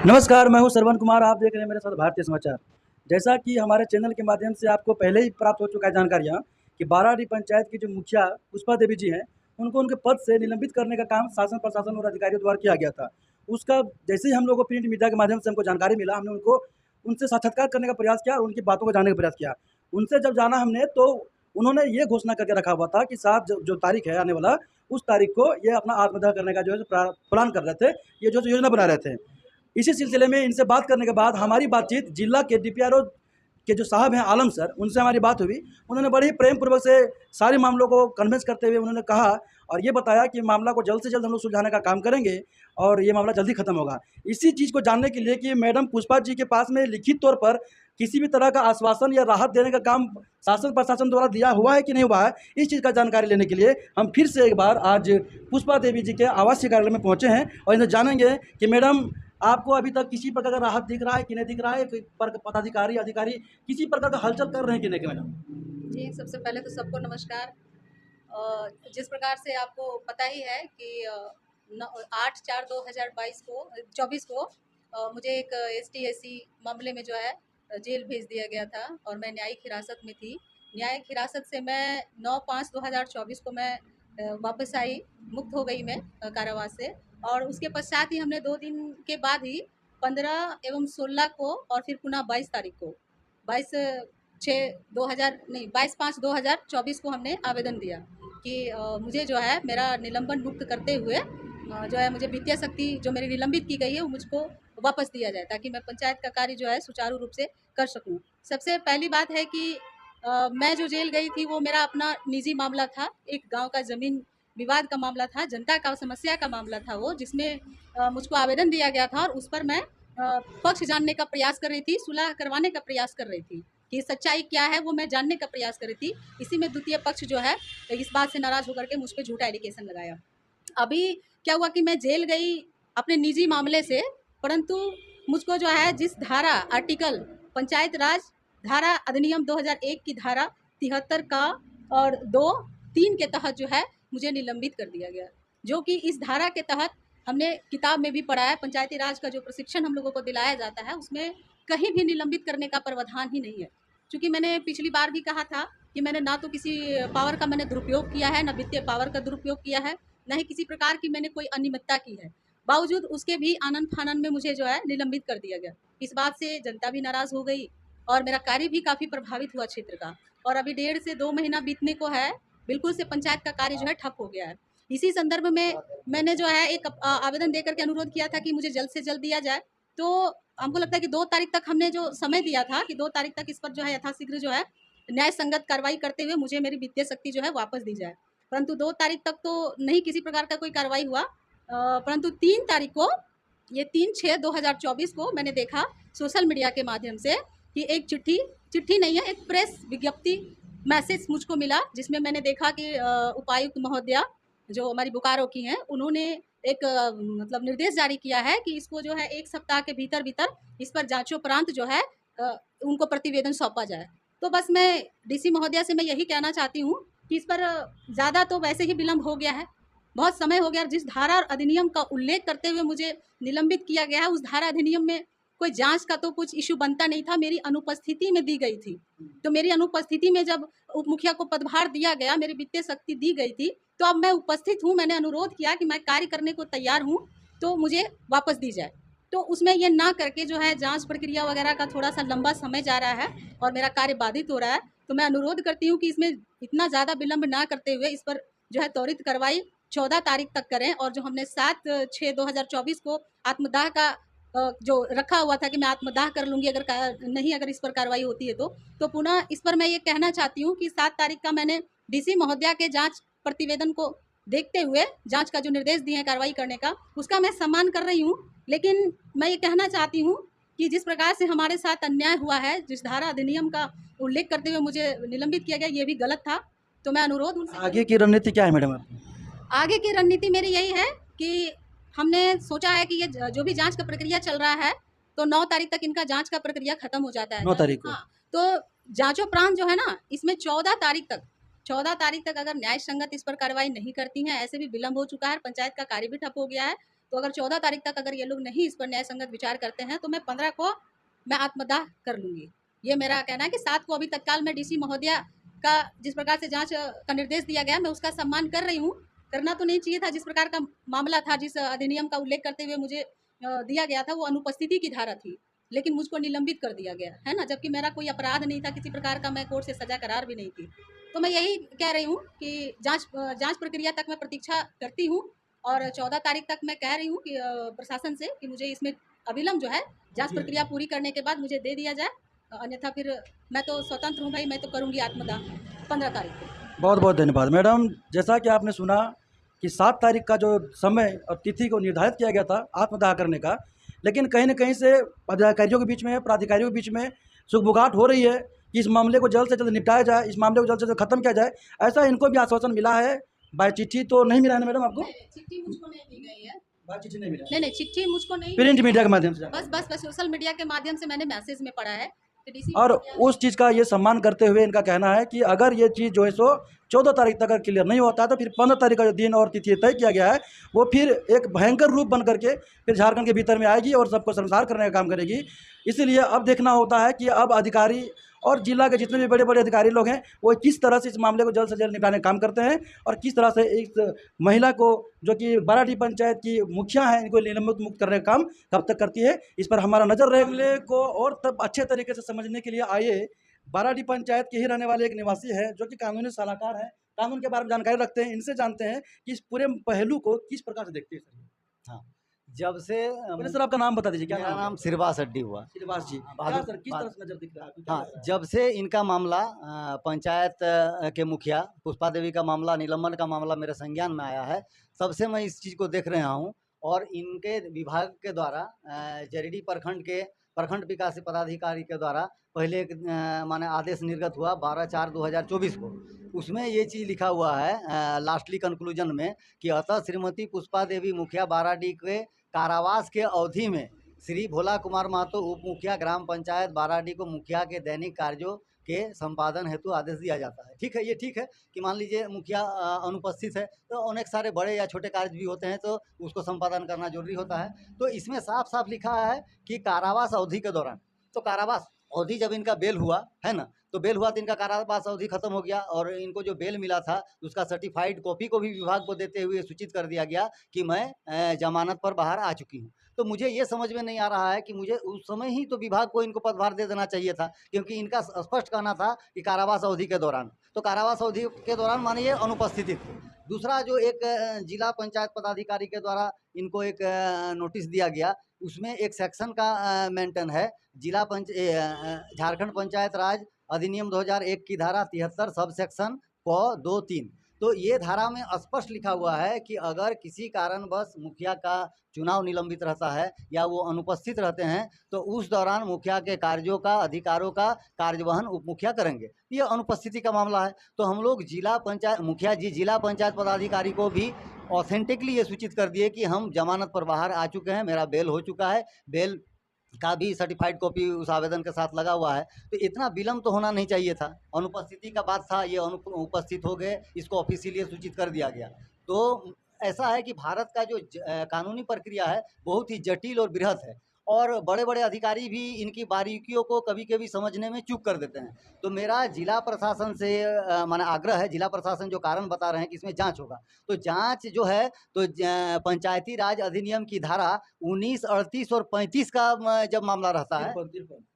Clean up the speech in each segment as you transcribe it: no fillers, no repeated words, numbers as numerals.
नमस्कार, मैं हूं श्रवण कुमार। आप देख रहे हैं मेरे साथ भारतीय समाचार। जैसा कि हमारे चैनल के माध्यम से आपको पहले ही प्राप्त हो चुका है जानकारियाँ कि बाराडीह पंचायत की जो मुखिया पुष्पा देवी जी हैं, उनको उनके पद से निलंबित करने का काम शासन प्रशासन और अधिकारियों द्वारा किया गया था। उसका जैसे ही हम लोगों को प्रिंट मीडिया के माध्यम से हमको जानकारी मिला, हमने उनसे साक्षात्कार करने का प्रयास किया और उनकी बातों को जानने का प्रयास किया। उनसे जब जाना हमने, तो उन्होंने ये घोषणा करके रखा हुआ था कि 7 जो तारीख है आने वाला, उस तारीख को ये अपना आत्मदाह करने का जो है प्लान कर रहे थे, ये जो योजना बना रहे थे। इसी सिलसिले में इनसे बात करने के बाद हमारी बातचीत जिला के डीपीआरओ के जो साहब हैं आलम सर, उनसे हमारी बात हुई। उन्होंने बड़े ही प्रेम पूर्वक से सारे मामलों को कन्विंस करते हुए उन्होंने कहा और ये बताया कि मामला को जल्द से जल्द हम लोग सुलझाने का काम करेंगे और ये मामला जल्दी खत्म होगा। इसी चीज़ को जानने के लिए कि मैडम पुष्पा जी के पास में लिखित तौर पर किसी भी तरह का आश्वासन या राहत देने का काम शासन प्रशासन द्वारा दिया हुआ है कि नहीं हुआ है, इस चीज़ का जानकारी लेने के लिए हम फिर से एक बार आज पुष्पा देवी जी के आवासीय कार्यालय में पहुँचे हैं और इन्हें जानेंगे कि मैडम, आपको अभी तक किसी प्रकार का राहत दिख रहा है कि नहीं दिख रहा है? कोई पदाधिकारी अधिकारी किसी प्रकार का हलचल कर रहे हैं कि नहीं मैडम? जी, सबसे पहले तो सबको नमस्कार। जिस प्रकार से आपको पता ही है कि 8/4/2022 को 24 को मुझे एक ST/SC मामले में जो है जेल भेज दिया गया था और मैं न्यायिक हिरासत में थी। न्यायिक हिरासत से मैं 9/5/2024 को मैं वापस आई, मुक्त हो गई मैं कारावास से। और उसके पश्चात ही हमने 2 दिन के बाद ही 15 एवं 16 को और फिर पुनः 22 तारीख को 22/5/2024 को हमने आवेदन दिया कि मुझे जो है मेरा निलंबन मुक्त करते हुए जो है मुझे वित्तीय शक्ति जो मेरी निलंबित की गई है वो मुझको वापस दिया जाए, ताकि मैं पंचायत का कार्य जो है सुचारू रूप से कर सकूं। सबसे पहली बात है कि मैं जो जेल गई थी वो मेरा अपना निजी मामला था, एक गांव का ज़मीन विवाद का मामला था, जनता का समस्या का मामला था वो, जिसमें मुझको आवेदन दिया गया था और उस पर मैं पक्ष जानने का प्रयास कर रही थी, सुलह करवाने का प्रयास कर रही थी कि सच्चाई क्या है वो मैं जानने का प्रयास कर रही थी। इसी में द्वितीय पक्ष जो है इस बात से नाराज़ होकर के मुझ पे झूठा एलिगेशन लगाया। अभी क्या हुआ कि मैं जेल गई अपने निजी मामले से, परंतु मुझको जो है जिस धारा आर्टिकल पंचायत राज धारा अधिनियम 2001 की धारा 73 का और 2-3 के तहत जो है मुझे निलंबित कर दिया गया, जो कि इस धारा के तहत हमने किताब में भी पढ़ा है। पंचायती राज का जो प्रशिक्षण हम लोगों को दिलाया जाता है उसमें कहीं भी निलंबित करने का प्रावधान ही नहीं है। चूँकि मैंने पिछली बार भी कहा था कि मैंने ना तो किसी पावर का मैंने दुरुपयोग किया है, ना वित्तीय पावर का दुरुपयोग किया है, ना ही किसी प्रकार की मैंने कोई अनियमितता की है। बावजूद उसके भी आनन-फानन में मुझे जो है निलंबित कर दिया गया। इस बात से जनता भी नाराज़ हो गई और मेरा कार्य भी काफ़ी प्रभावित हुआ क्षेत्र का। और अभी 1.5 से 2 महीना बीतने को है, बिल्कुल से पंचायत का कार्य जो है ठप हो गया है। इसी संदर्भ में मैंने जो है एक आवेदन देकर के अनुरोध किया था कि मुझे जल्द से जल्द दिया जाए। तो हमको लगता है कि 2 तारीख तक हमने जो समय दिया था कि 2 तारीख तक इस पर जो है यथाशीघ्र जो है न्याय संगत कार्रवाई करते हुए मुझे मेरी वित्तीय शक्ति जो है वापस दी जाए। परंतु 2 तारीख तक तो नहीं किसी प्रकार का कोई कार्रवाई हुआ। परंतु 3 तारीख को, ये 3/6/2024 को मैंने देखा सोशल मीडिया के माध्यम से कि एक चिट्ठी नहीं है, एक प्रेस विज्ञप्ति मैसेज मुझको मिला, जिसमें मैंने देखा कि उपायुक्त महोदया जो हमारी बोकारो की हैं, उन्होंने एक मतलब निर्देश जारी किया है कि इसको जो है 1 सप्ताह के भीतर इस पर जांचोपरांत जो है उनको प्रतिवेदन सौंपा जाए। तो बस मैं डीसी महोदया से मैं यही कहना चाहती हूँ कि इस पर ज़्यादा तो वैसे ही विलम्ब हो गया है, बहुत समय हो गया। जिस धारा और अधिनियम का उल्लेख करते हुए मुझे निलंबित किया गया है, उस धारा अधिनियम में कोई जांच का तो कुछ इश्यू बनता नहीं था, मेरी अनुपस्थिति में दी गई थी। तो मेरी अनुपस्थिति में जब उप मुखिया को पदभार दिया गया, मेरी वित्तीय शक्ति दी गई थी, तो अब मैं उपस्थित हूँ, मैंने अनुरोध किया कि मैं कार्य करने को तैयार हूँ, तो मुझे वापस दी जाए। तो उसमें ये ना करके जो है जांच प्रक्रिया वगैरह का थोड़ा-सा लंबा समय जा रहा है और मेरा कार्य बाधित हो रहा है। तो मैं अनुरोध करती हूँ कि इसमें इतना ज़्यादा विलंब ना करते हुए इस पर जो है त्वरित कार्रवाई 14 तारीख तक करें। और जो हमने 7/6/2024 को आत्मदाह का जो रखा हुआ था कि मैं आत्मदाह कर लूँगी अगर इस पर कार्रवाई होती है तो पुनः इस पर मैं ये कहना चाहती हूँ कि 7 तारीख का मैंने डीसी महोदया के जाँच प्रतिवेदन को देखते हुए जाँच का जो निर्देश दिए हैं कार्रवाई करने का, उसका मैं सम्मान कर रही हूँ। लेकिन मैं ये कहना चाहती हूँ कि जिस प्रकार से हमारे साथ अन्याय हुआ है, जिस धारा अधिनियम का उल्लेख करते हुए मुझे निलंबित किया गया, ये भी गलत था। तो मैं अनुरोध उनसे आगे की रणनीति क्या है मैडम आपकी? आगे की रणनीति मेरी यही है कि हमने सोचा है कि ये जो भी जांच का प्रक्रिया चल रहा है, तो 9 तारीख तक इनका जांच का प्रक्रिया खत्म हो जाता है। 9 तारीख को? हाँ, तो जांचोपरांत जो है ना, इसमें 14 तारीख तक अगर न्याय संगत इस पर कार्रवाई नहीं करती हैं, ऐसे भी विलंब हो चुका है, पंचायत का कार्य भी ठप हो गया है, तो अगर 14 तारीख तक अगर ये लोग नहीं इस पर न्याय संगत विचार करते हैं तो मैं 15 को मैं आत्मदाह कर लूँगी। ये मेरा कहना है कि 7 को अभी तत्काल मैं डीसी महोदया का जिस प्रकार से जाँच का निर्देश दिया गया, मैं उसका सम्मान कर रही हूँ। करना तो नहीं चाहिए था, जिस प्रकार का मामला था, जिस अधिनियम का उल्लेख करते हुए मुझे दिया गया था, वो अनुपस्थिति की धारा थी, लेकिन मुझको निलंबित कर दिया गया, है ना? जबकि मेरा कोई अपराध नहीं था, किसी प्रकार का मैं कोर्ट से सज़ा करार भी नहीं थी। तो मैं यही कह रही हूँ कि जाँच प्रक्रिया तक मैं प्रतीक्षा करती हूँ और 14 तारीख तक मैं कह रही हूँ कि प्रशासन से कि मुझे इसमें अविलंब जो है जाँच प्रक्रिया पूरी करने के बाद मुझे दे दिया जाए, अन्यथा फिर मैं तो स्वतंत्र हूँ भाई, मैं तो करूँगी आत्मदाह 15 तारीख को। बहुत बहुत धन्यवाद मैडम। जैसा कि आपने सुना कि 7 तारीख का जो समय और तिथि को निर्धारित किया गया था आत्मदाह करने का, लेकिन कहीं न कहीं से अधिकारियों के बीच में, प्राधिकारियों के बीच में सुगबुगाहट हो रही है कि इस मामले को जल्द से जल्द निपटाया जाए, इस मामले को जल्द से जल्द खत्म किया जाए। ऐसा इनको भी आश्वासन मिला है, बाय चिट्ठी तो नहीं मिला है ना मैडम आपको? चिट्ठी मुझको नहीं दी गई है। बाय चिट्ठी नहीं मिला, नहीं, चिट्ठी मुझको नहीं, प्रिंट मीडिया के माध्यम से बस सोशल मीडिया के माध्यम से मैंने मैसेज में पढ़ा है कि डीसी और उस चीज़ का ये सम्मान करते हुए इनका कहना है कि अगर ये चीज़ जो है सो 14 तारीख तक अगर क्लियर नहीं होता है तो फिर 15 तारीख का जो दिन और तिथि तय किया गया है वो फिर एक भयंकर रूप बन करके फिर झारखंड के भीतर में आएगी और सबको शर्मसार करने का काम करेगी। इसीलिए अब देखना होता है कि अब अधिकारी और जिला के जितने भी बड़े बड़े अधिकारी लोग हैं वो किस तरह से इस मामले को जल्द से जल्द निपटाने का काम करते हैं और किस तरह से इस महिला को जो कि बाराडी पंचायत की मुखिया है इनको निलंबित मुक्त करने का काम कब तक करती है, इस पर हमारा नज़र रहेगा को और तब अच्छे तरीके से समझने के लिए आइए। बाराडी पंचायत के ही रहने वाले एक निवासी है जो कि कानूनी सलाहकार हैं, कानून के बारे में जानकारी रखते हैं, इनसे जानते हैं कि इस पूरे पहलू को किस प्रकार से देखते हैं सर। हाँ, जब से पहले सर आपका नाम बता दीजिए, क्या मेरा नाम सिरवास अड्डी हुआ। श्रीनिवास जी, क्या सर किस तरह से नजर दिख रहा है आपको, क्या हाँ, लग रहा है? जब से इनका मामला पंचायत के मुखिया पुष्पा देवी का मामला, निलंबन का मामला मेरे संज्ञान में आया है, तब से मैं इस चीज़ को देख रहा हूँ और इनके विभाग के द्वारा जरीडी प्रखंड विकास पदाधिकारी के द्वारा पहले एक माने आदेश निर्गत हुआ 12/4/2024 को। उसमें ये चीज़ लिखा हुआ है लास्टली कंक्लूजन में कि अतः श्रीमती पुष्पा देवी मुखिया बाराडी के कारावास के अवधि में श्री भोला कुमार महतो उप मुखिया ग्राम पंचायत बाराडी को मुखिया के दैनिक कार्यों के संपादन हेतु आदेश दिया जाता है। ठीक है, ये ठीक है कि मान लीजिए मुखिया अनुपस्थित है तो अनेक सारे बड़े या छोटे कार्य भी होते हैं तो उसको संपादन करना जरूरी होता है। तो इसमें साफ साफ लिखा है कि कारावास अवधि के दौरान, तो कारावास अवधि जब इनका बेल हुआ है ना, तो बेल हुआ तो इनका कारावास अवधि खत्म हो गया और इनको जो बेल मिला था उसका सर्टिफाइड कॉपी को भी विभाग को देते हुए सूचित कर दिया गया कि मैं जमानत पर बाहर आ चुकी हूँ। तो मुझे ये समझ में नहीं आ रहा है कि मुझे उस समय ही तो विभाग को इनको पदभार दे देना चाहिए था, क्योंकि इनका स्पष्ट कहना था कि कारावास अवधि के दौरान, तो कारावास अवधि के दौरान माने ये अनुपस्थिति थी। दूसरा जो एक जिला पंचायत पदाधिकारी के द्वारा इनको एक नोटिस दिया गया, उसमें एक सेक्शन का मेंशन है झारखंड पंचायत राज अधिनियम 2001 की धारा 73 सब सेक्शन प 2-3। तो ये धारा में स्पष्ट लिखा हुआ है कि अगर किसी कारणवश मुखिया का चुनाव निलंबित रहता है या वो अनुपस्थित रहते हैं तो उस दौरान मुखिया के कार्यों का अधिकारों का कार्यवहन उप मुखिया करेंगे। ये अनुपस्थिति का मामला है तो हम लोग जिला पंचायत पदाधिकारी को भी ऑथेंटिकली ये सूचित कर दिए कि हम जमानत पर बाहर आ चुके हैं, मेरा बेल हो चुका है, बेल का भी सर्टिफाइड कॉपी उस आवेदन के साथ लगा हुआ है। तो इतना विलम्ब तो होना नहीं चाहिए था, अनुपस्थिति का बात था, ये उपस्थित हो गए, इसको ऑफिशियली सूचित कर दिया गया। तो ऐसा है कि भारत का जो कानूनी प्रक्रिया है बहुत ही जटिल और बृहत है और बड़े बड़े अधिकारी भी इनकी बारीकियों को कभी कभी समझने में चूक कर देते हैं। तो मेरा जिला प्रशासन से माना आग्रह है, जिला प्रशासन जो कारण बता रहे हैं कि इसमें जांच होगा, तो जांच जो है तो पंचायती राज अधिनियम की धारा 19, 38 और 35 का जब मामला रहता है,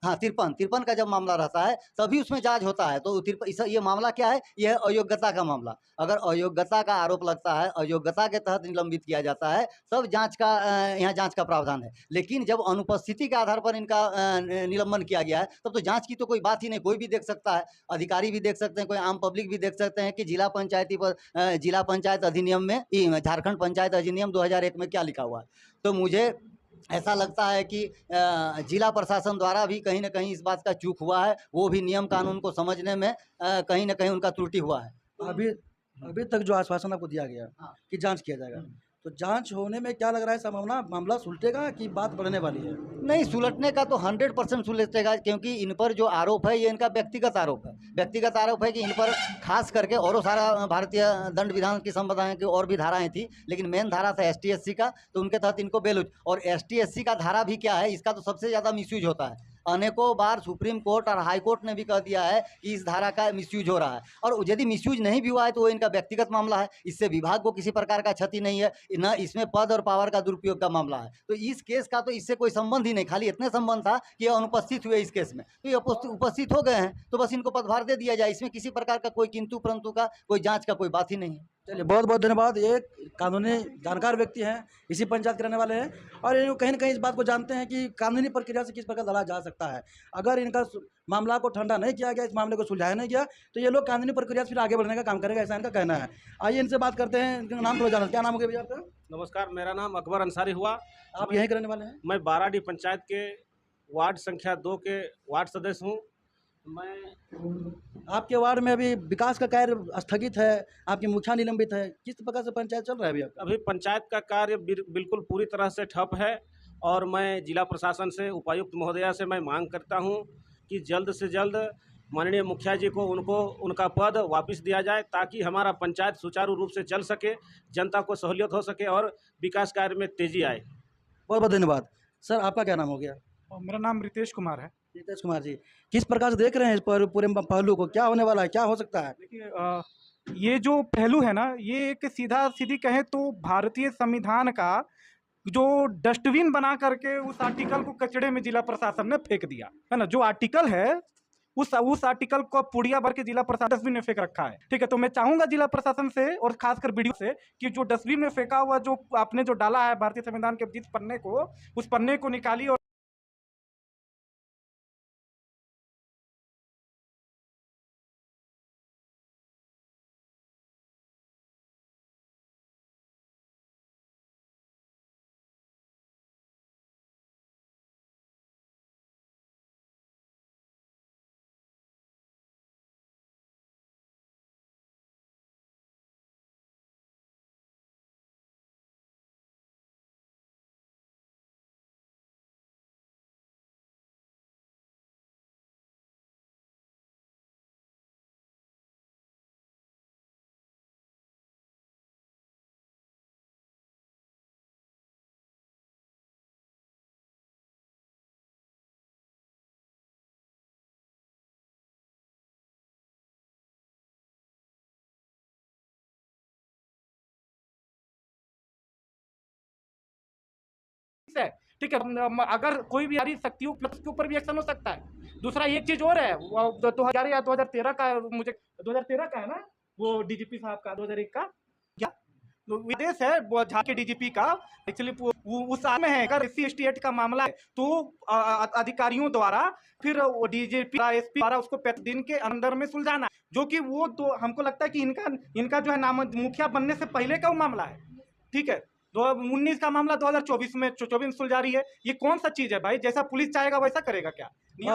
हाँ 53 का जब मामला रहता है तभी उसमें जांच होता है। तो ये मामला क्या है, यह है अयोग्यता का मामला। अगर अयोग्यता का आरोप लगता है, अयोग्यता के तहत निलंबित किया जाता है, तब जांच का यहाँ जांच का प्रावधान है। लेकिन जब अनुपस्थिति के आधार पर इनका निलंबन किया गया है तब तो जांच की तो कोई बात ही नहीं, कोई भी देख सकता है, अधिकारी भी देख सकते हैं, कोई आम पब्लिक भी देख सकते हैं कि जिला पंचायत अधिनियम में, झारखंड पंचायत अधिनियम 2001 में क्या लिखा हुआ है। तो मुझे ऐसा लगता है कि जिला प्रशासन द्वारा भी कहीं ना कहीं इस बात का चूक हुआ है, वो भी नियम कानून को समझने में कहीं ना कहीं उनका त्रुटि हुआ है। अभी तक जो आश्वासन आपको दिया गया हाँ। कि जांच किया जाएगा, तो जांच होने में क्या लग रहा है, संभावना मामला सुलटेगा कि बात बढ़ने वाली है? नहीं, सुलटने का तो 100% सुलटेगा, क्योंकि इन पर जो आरोप है ये इनका व्यक्तिगत आरोप है। व्यक्तिगत आरोप है कि इन पर खास करके, और सारा भारतीय दंड विधान की संविधान की और भी धाराएं थी, लेकिन मेन धारा था एसटी एससी का, तो उनके तहत इनको बेल। और एसटी एससी का धारा भी क्या है, इसका तो सबसे ज़्यादा मिसयूज होता है। अनेकों बार सुप्रीम कोर्ट और हाई कोर्ट ने भी कह दिया है कि इस धारा का मिसयूज हो रहा है, और यदि मिसयूज नहीं भी हुआ है तो वो इनका व्यक्तिगत मामला है। इससे विभाग को किसी प्रकार का क्षति नहीं है, न इसमें पद और पावर का दुरुपयोग का मामला है। तो इस केस का तो इससे कोई संबंध ही नहीं, खाली इतने संबंध था कि ये अनुपस्थित हुए इस केस में, तो ये उपस्थित हो गए हैं, तो बस इनको पदभार दे दिया जाए। इसमें किसी प्रकार का कोई किंतु परंतु का, कोई जांच का कोई बात ही नहीं है। चलिए, बहुत बहुत धन्यवाद। ये कानूनी जानकार व्यक्ति हैं, इसी पंचायत के रहने वाले हैं, और ये कहीं ना कहीं इस बात को जानते हैं कि कानूनी प्रक्रिया से किस प्रकार लड़ा जा सकता है। अगर इनका मामला को ठंडा नहीं किया गया, इस मामले को सुलझाया नहीं गया, तो ये लोग कानूनी प्रक्रिया से फिर आगे बढ़ने का काम करेगा, ऐसा इनका कहना है। आइए इनसे बात करते हैं, इनका नाम थोड़ा जाना। क्या नाम हो गया भैया आपका? नमस्कार, मेरा नाम अकबर अंसारी हुआ। आप यहीं के रहने वाले हैं? मैं बाराडी पंचायत के वार्ड संख्या 2 के वार्ड सदस्य हूँ। मैं आपके वार्ड में अभी विकास का कार्य स्थगित है, आपकी मुखिया निलंबित है, किस प्रकार से पंचायत चल रहा है अभी आपका? अभी पंचायत का कार्य बिल्कुल पूरी तरह से ठप है, और मैं जिला प्रशासन से, उपायुक्त महोदया से मैं मांग करता हूँ कि जल्द से जल्द माननीय मुखिया जी को उनका पद वापस दिया जाए, ताकि हमारा पंचायत सुचारू रूप से चल सके, जनता को सहूलियत हो सके और विकास कार्य में तेजी आए। बहुत बहुत धन्यवाद। सर, आपका क्या नाम हो गया? मेरा नाम रितेश कुमार है। रितेश कुमार जी, किस प्रकार से देख रहे हैं इस पूरे पहलू को? क्या होने वाला है, क्या हो सकता है? देखिए, ये जो पहलू है ना, ये एक सीधा सीधी कहें तो भारतीय संविधान का जो डस्टबिन बना करके उस आर्टिकल को कचड़े में जिला प्रशासन ने फेंक दिया है ना। जो आर्टिकल है उस आर्टिकल को पुड़िया भर के जिला प्रशासन डस्टबिन में फेंक रखा है। ठीक है, तो मैं चाहूंगा जिला प्रशासन से और खासकर वीडियो से कि जो डस्टबिन में फेंका हुआ जो आपने जो डाला है भारतीय संविधान के जिस पन्ने को, उस पन्ने को निकालिए और है। ठीक है, अगर कोई भी हमारी शक्तियों के ऊपर भी एक्शन हो सकता है। दूसरा एक चीज और है, 2000 या 2013 का, मुझे 2013 का है ना, वो डीजीपी साहब का 2001 का क्या विदेश है, वो झारखंड के डीजीपी का एक्चुअली उस साल में है। अगर एससी एसटी एक्ट का मामला है तो अधिकारियों द्वारा फिर डीजीपी एसपी द्वारा उसको 5 दिन के अंदर में सुलझाना, जो कि वो तो हमको लगता है कि इनका जो है नाम मुखिया बनने से पहले का वो मामला है। ठीक है, 2019 का मामला 2024 में सुलझा रही है। ये कौन सा चीज है भाई? जैसा पुलिस चाहेगा वैसा करेगा क्या?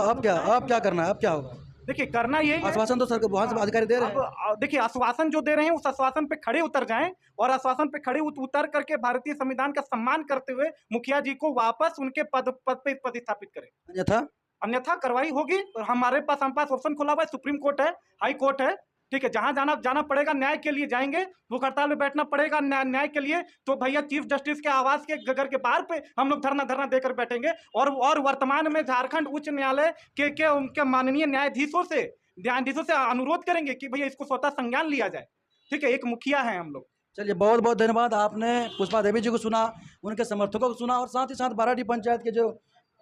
अब क्या करना है, अब क्या होगा? देखिए, करना यही है। आश्वासन तो सर वहाँ से अधिकारी दे रहे हैं। अब देखिए, आश्वासन जो दे रहे हैं उस आश्वासन पे खड़े उतर जाएं, और आश्वासन पे खड़े उतर करके भारतीय संविधान का सम्मान करते हुए मुखिया जी को वापस उनके पद पे प्रतिस्थापित करें। अन्यथा कार्रवाई होगी। और हमारे पास ऑप्शन खुला हुआ है, सुप्रीम कोर्ट है, हाई कोर्ट है। ठीक है, जहां जाना पड़ेगा, न्याय के लिए जाएंगे, भूख हड़ताल में बैठना पड़ेगा न्याय के लिए, तो भैया चीफ जस्टिस के आवास के घर के बाहर पे हम लोग धरना देकर बैठेंगे। और वर्तमान में झारखंड उच्च न्यायालय के उनके माननीय न्यायाधीशों से अनुरोध करेंगे कि भैया इसको स्वतः संज्ञान लिया जाए। ठीक है, एक मुखिया है हम लोग। चलिए, बहुत बहुत धन्यवाद। आपने पुष्पा देवी जी को सुना, उनके समर्थकों को सुना, और साथ ही साथ बाराडी पंचायत के जो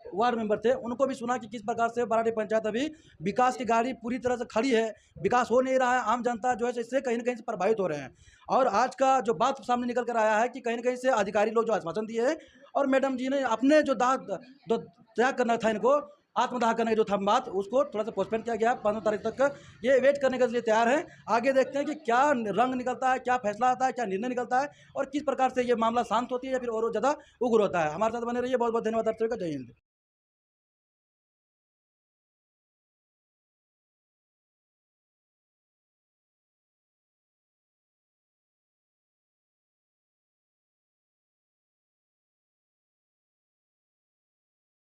वार्ड मेंबर थे उनको भी सुना कि किस प्रकार से बाराडी पंचायत अभी विकास की गाड़ी पूरी तरह से खड़ी है, विकास हो नहीं रहा है, आम जनता जो है इससे कहीं ना कहीं से प्रभावित हो रहे हैं। और आज का जो बात सामने निकल कर आया है कि कहीं ना कहीं से अधिकारी लोग जो आश्वासन दिए हैं, और मैडम जी ने अपने जो त्याग करना था, इनको आत्मदाह करने की जो था बात, उसको थोड़ा सा पोस्टपोन किया गया 15 तारीख तक। ये वेट करने के लिए तैयार है। आगे देखते हैं कि क्या रंग निकलता है, क्या फैसला आता है, क्या निर्णय निकलता है, और किस प्रकार से ये मामला शांत होती है या फिर और ज़्यादा उग्र होता है। हमारे साथ बने रहिए। बहुत बहुत धन्यवाद आप सभी का। जय हिंद।